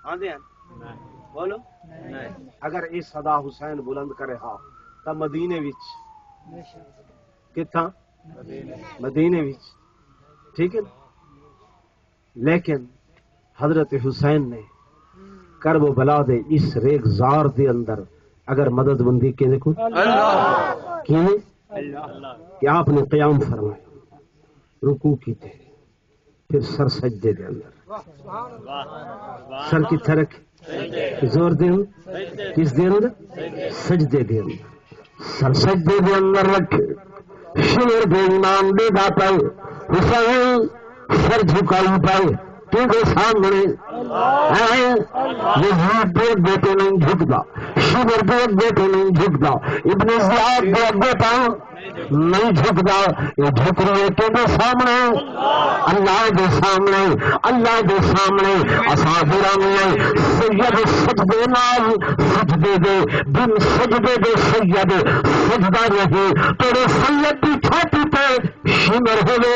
آندے ہیں بولو اگر یہ صدا حسین بلند کرے ہاں تا مدینے وچ کتھاں مدینے وچ ٹھیک ہے لیکن حضرت حسین نے کرب و بلا دے اس ریگ زار دے اندر اگر مدد بندی کے دیکھو کہ آپ نے قیام فرمایا رکوع کی تھے پھر سر سجدے دے اندر سر کتھے رکھے زور دے کس دے اندر سجدے دے اندر سر سجدے دے اندر رکھے شیر دے امام دے دا پائے حسین سر جھکائی پائے تو دے سامنے یزید دے اگے تو نہیں جھکدا، شمر دے اگے تو نہیں جھکدا، ابن زیاد دے اگے تو نہیں جھکدا، یہ جھک رہے کے سامنے اللہ دے سامنے، اللہ دے سامنے اصحابہ میں سید سجدے نال سجدے دے دن سجدے دے سید سجدہ رہے، تیرے سید دی چھاتی تے شمر ہوئے،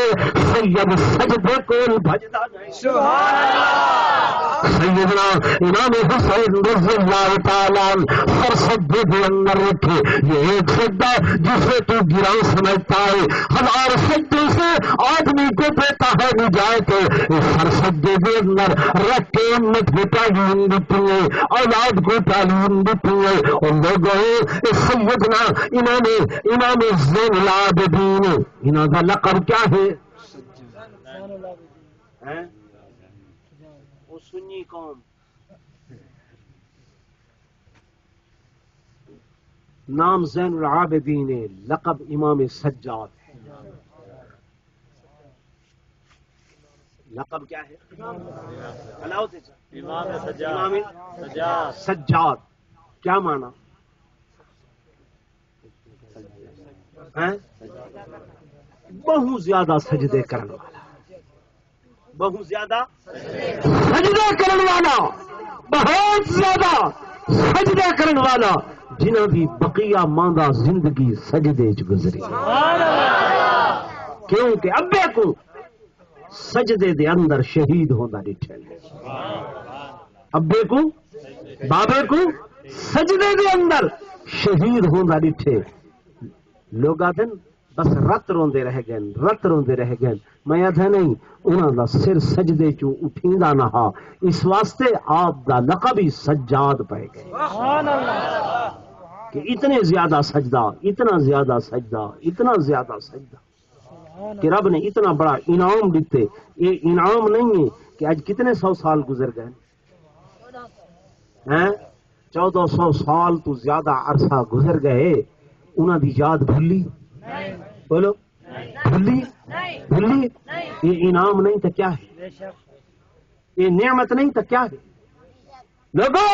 سید سجدے کول بھجدا نہیں۔ سبحان اللہ، سیدنا امام حسین رضی اللہ تعالیٰ ہر سجدے کے اندر رکھے، یہ ایک سجدہ جسے تو گراں سمجھتا ہے، ہزار سجدے سے آدمی کو دیتا ہے نجات، ہر سجدے کے اندر رکھ کے امت کو تعلیم دیتی ہے، اولاد کو تعلیم دیتی ہے، اور لوگوں سیدنا امام زین العابدین، انہوں کا لقب کیا ہے؟ وہ سنی قوم، نام زین العابدین ہے، لقب امام سجاد ہے۔ لقب کیا ہے؟ امام سجاد، امام سجاد، سجاد کیا معنی؟ بہت زیادہ سجدے کرنے والا، بہت زیادہ سجدے کرنے والا، بہت زیادہ سجدے کرنے والا، جنہوں کی بقیہ ماندہ زندگی سجدے چ گزری، کیونکہ ابے کو سجدے دے اندر شہید ہوتا ڈٹھے، ابے کو بابے کو سجدے دے اندر شہید ہوتا ڈٹھے، لوگ آتے بس رت روندے رہ گئے، رت روندے رہ گئے، میں آدھا نہیں انہوں دا سر سجدے چوں اٹھیندا نہ ہا، اس واسطے آپ دا لقب ہی سجاد پہ گئے سبحان اللہ، کہ اتنے زیادہ سجدہ، اتنا زیادہ سجدہ، اتنا زیادہ سجدہ کہ رب نے اتنا بڑا انعام دیتے۔ یہ انعام نہیں ہے کہ آج کتنے 100 سال گزر گئے ہیں، 1400 سال تو زیادہ عرصہ گزر گئے، انہوں دی یاد بھلی؟ بولو بھلی؟ بھلی؟ یہ انعام نہیں تو کیا ہے؟ بے شک، یہ نعمت نہیں تو کیا ہے؟ لوگوں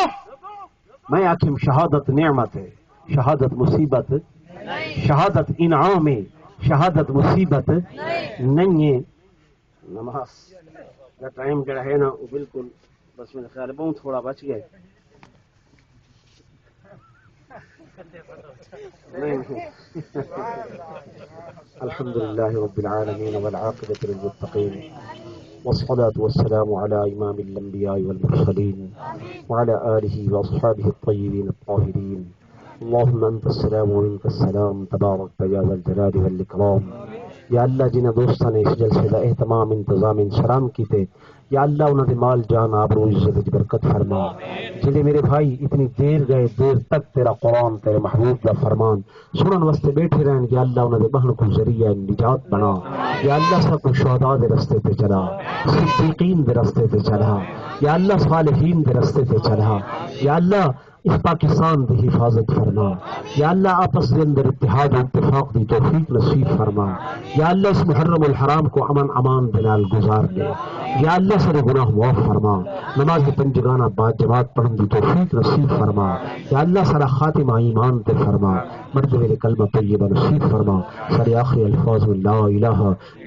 میں آخم شہادت نعمت ہے، شہادت مصیبت، شہادت انعام ہے، شہادت مصیبت نہیں ہے۔ نماز کا ٹائم جڑا ہے نا وہ بالکل بس میرے خیال بہت تھوڑا بچ گئے، الحمد للہ رب العالمین والعاقبۃ للمتقین والصلاة والسلام على امام الانبیاء والمرسلین وعلى آلہ واصحابہ الطیبین الطاہرین، اللہم انت السلام ومنک السلام تبارک یا ذا الجلال والاکرام۔ یا اللہ جنہیں دوستان اس جلسے کا اہتمام انتظام انشرام کیتے، یا اللہ انہوں نے مال جان آبرو عزت برکت فرما، جنہیں میرے بھائی اتنی دیر گئے، دیر تک تیرا قرآن تیرے محبوب کا فرمان سنن واسطے بیٹھے رہن، یا اللہ انہوں نے بہن کو ذریعہ نجات بنا، یا اللہ سب کو شہداء دے رستے پہ چلا، صدیقین دے رستے پہ چلا، یا اللہ صالحین دے رستے پہ چلا، یا اللہ اس پاکستان کی حفاظت فرما، یا اللہ آپس کے اندر اتحاد و اتفاق کی توفیق نصیب فرما، یا اللہ اس محرم الحرام کو امن امان بنال گزار دے، یا اللہ سارے گناہ معاف فرما، نماز پنجگانہ بعد جماعت پڑھن کی توفیق نصیب فرما، یا اللہ سارا خاتمہ ایمان تے فرما، مرد میرے کلمہ طیبہ نصیب فرما، سارے آخری الفاظ میں لا الہ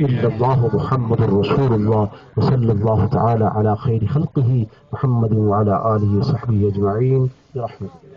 الا اللہ محمد رسول اللہ صلی اللہ تعالی علی خیر خلقہ محمد وعلی آلہ وصحبہ اجمعین برحمتہ۔